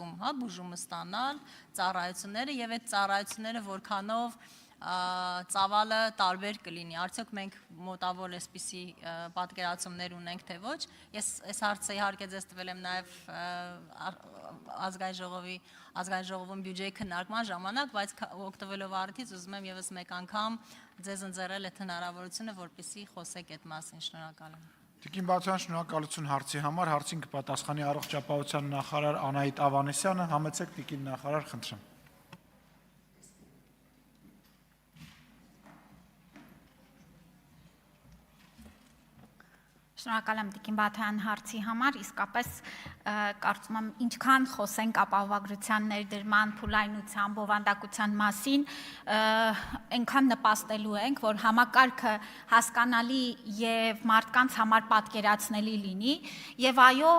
ընթացքում, հա, բուժումը ստանալ, ծառայությունները եւ այդ ծառայությունները որքանով ծավալը տարբեր կլինի, արդյոք մենք մոտավոր այսպիսի պատկերացումներ ունենք, թե ոչ, ես այս հարցը իհարկե ձեզ տվել եմ նաև ազգային ժողովում բյուջեի քննարկման ժամանակ, բայց օգտվելով առիթից ուզում եմ եւս մեկ անգամ ձեզ ընձեռել այդ հնարավորությունը, որպեսզի խոսեք այդ մասին, շնորհակալ եմ։ Տիկին Բաթյան, շնորհակալություն հարցի համար, հարցին կպատասխանի առողջապահության նախարար Անահիտ Ավանեսյանը, համեցեք տիկին նախարար, խնդրեմ։ Շնորհակալ եմ Տիկին Բաթյան հարցի համար, իսկապես կարծում եմ ինչքան խոսենք ապահովագրության ներդրման, փուլայնության, բովանդակության մասին, այնքան նպաստելու ենք, որ համակարգը հասկանալի եւ մարդկանց համար պատկերացնելի լինի, եւ այո,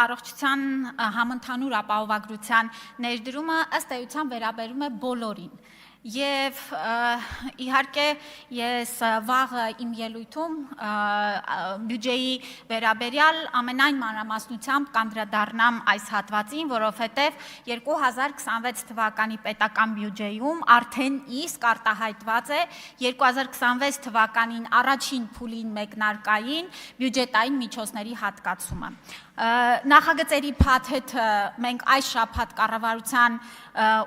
առողջության համընդհանուր ապահովագրության ներդրումը ըստ էության վերաբերում է բոլորին։ Եվ իհարկե ես վաղը իմ ելույթում բյուջեի վերաբերյալ ամենայն մանրամասնությամբ կանդրադառնամ այս հատվածին, որովհետև 2026 թվականի պետական բյուջեում արդեն իսկ արտահայտված է 2026 թվականին առաջին փուլին մեկնարկային բյուջետային միջոցների հատկացումը։ Նախագծերի փաթեթը մենք այս շաբաթ կառավարության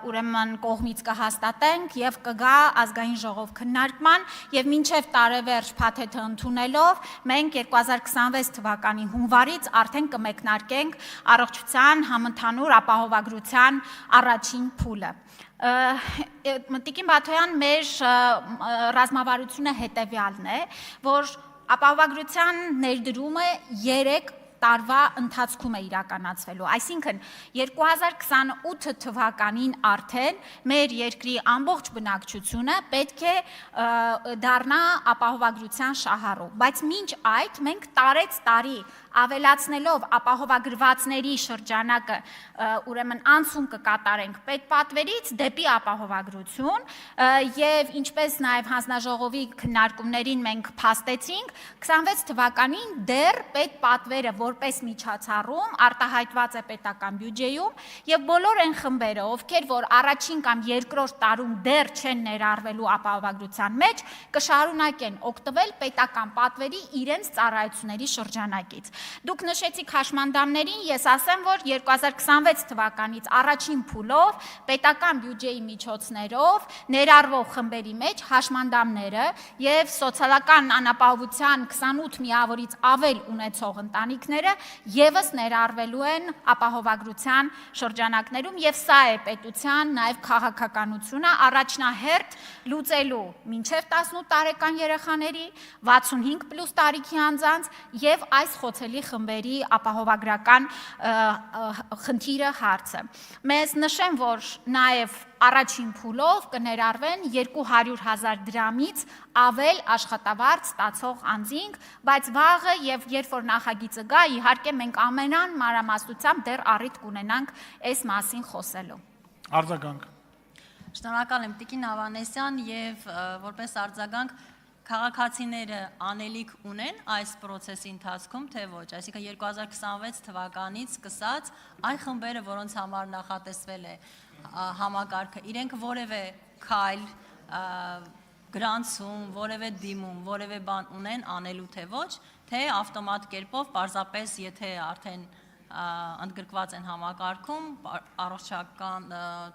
ուրեմն կողմից կհաստատենք եւ կգա ազգային ժողով քննարկման եւ մինչեւ տարեվերջ փաթեթը ընդունելով մենք 2026 թվականի հունվարից արդեն կմեկնարկենք առողջության համընդհանուր ապահովագրության առաջին փուլը։ Տիկին Բաթոյան, մեր ռազմավարությունը հետեւյալն է, որ ապահովագրության ներդրումը 3 տարվա ընթացքում է իրականացվելու, այսինքն 2028 թվականին արդեն մեր երկրի ամբողջ բնակչությունը պետք է դառնա ապահովագրության շահառու, բայց մինչ այդ մենք տարեցտարի ավելացնելով ապահովագրվածների շրջանակը ուրեմն անցում կկատարենք պետպատվերից դեպի ապահովագրություն եւ ինչպես նաեւ հանձնաժողովի քննարկումներին մենք փաստեցինք 26 թվականին դեռ պետպատվերը որպես միջոցառում արտահայտված է պետական բյուջեում եւ բոլոր այն խմբերը, ովքեր որ առաջին կամ երկրորդ տարում դեռ չեն ներառվելու ապահովագրության մեջ, կշարունակեն օգտվել պետական պատվերի իրենց ծառայությունների շրջանակից։ Դուք նշեցիք հաշմանդամներին, ես ասեմ, որ 2026 թվականից առաջին փուլով պետական բյուջեի միջոցներով ներառվող խմբերի մեջ հաշմանդամները եւ սոցիալական անապահովության 28 միավորից ավել ունեցող ընտանիքները եւս ներառվելու են ապահովագրության շրջանակներում եւ սա է պետության նաեւ քաղաքականությունը առաջնահերթ լուծելու մինչեւ 18 տարեկան երեխաների 65+ տարիքի անձանց եւ այս խոցելի խմբերի ապահովագրական խնդիրը հարցը։ Մեզ նշեմ, որ նաև առաջին փուլով կներառվեն 200,000 դրամից ավել աշխատավարձ ստացող անձինք, բայց վաղը եւ երբ որ նախագիծը գա, իհարկե մենք ամենան մանրամասնությամբ դեռ առիթ կունենանք այս մասին խոսելու։ Արձագանք։ Շնորհակալ եմ Տիկին Ավանեսյան եւ որպես արձագանք քաղաքացիները անելիք ունեն այս process-ի ընթացքում, թե ոչ, այսինքն 2026 թվականից սկսած այն խմբերը, որոնց համար նախատեսվել է համակարգը, իրենք որևէ քայլ, գրանցում, որևէ դիմում, որևէ բան ունեն անելու, թե ոչ, թե ավտոմատ կերպով պարզապես եթե արդեն ընդգրկված են համակարգում, առողջական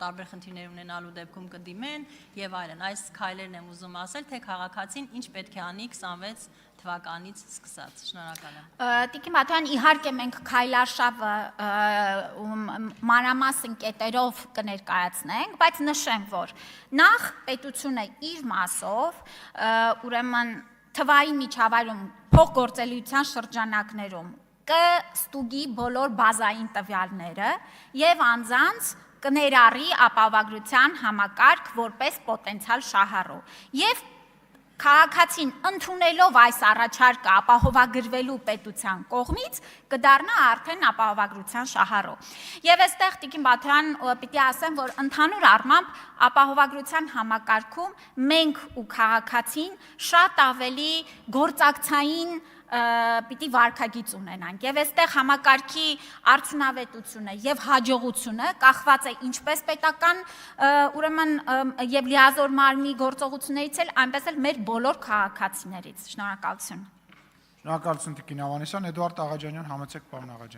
տարբեր խնդիրներ ունենալու դեպքում կդիմեն եւ այլն։ Այս քայլերն եմ ուզում ասել, թե քաղաքացին ինչ պետք է անի 26 թվականից սկսած։ Շնորհակալ եմ։ Տիկին Բաթյան, իհարկե մենք քայլարշավը մանրամասն կետերով կներկայացնենք, բայց նշեմ, որ նախ պետությունը իր մասով ուրեմն թվային միջավայրում փոխգործելիության շրջանակներում կստուգի բոլոր բազային տվյալները եւ անձանց կներառի ապահովագրության համակարգ որպես պոտենցիալ շահառու եւ քաղաքացին ընդունելով այս առաջարկը ապահովագրվելու պետության կողմից կդառնա արդեն ապահովագրության շահառու։ Եվ այստեղ Տիկին Բաթյան պիտի ասեմ, որ ընդհանուր առմամբ ապահովագրության համակարգում մենք ու քաղաքացին շատ ավելի գործակցային պիտի վարկագիծ ունենանք եւ այստեղ համակարգի արդյունավետությունը եւ հաջողությունը կախված է ինչպես պետական ուրեմն եւ լիազոր մարմնի գործողություններից էլ այնպես էլ մեր բոլոր քաղաքացիներից։ Շնորհակալություն։ Շնորհակալություն Տիկին Ավանեսյան, Էդուարդ Աղաջանյան, համեցեք պարոն Աղաջանյան։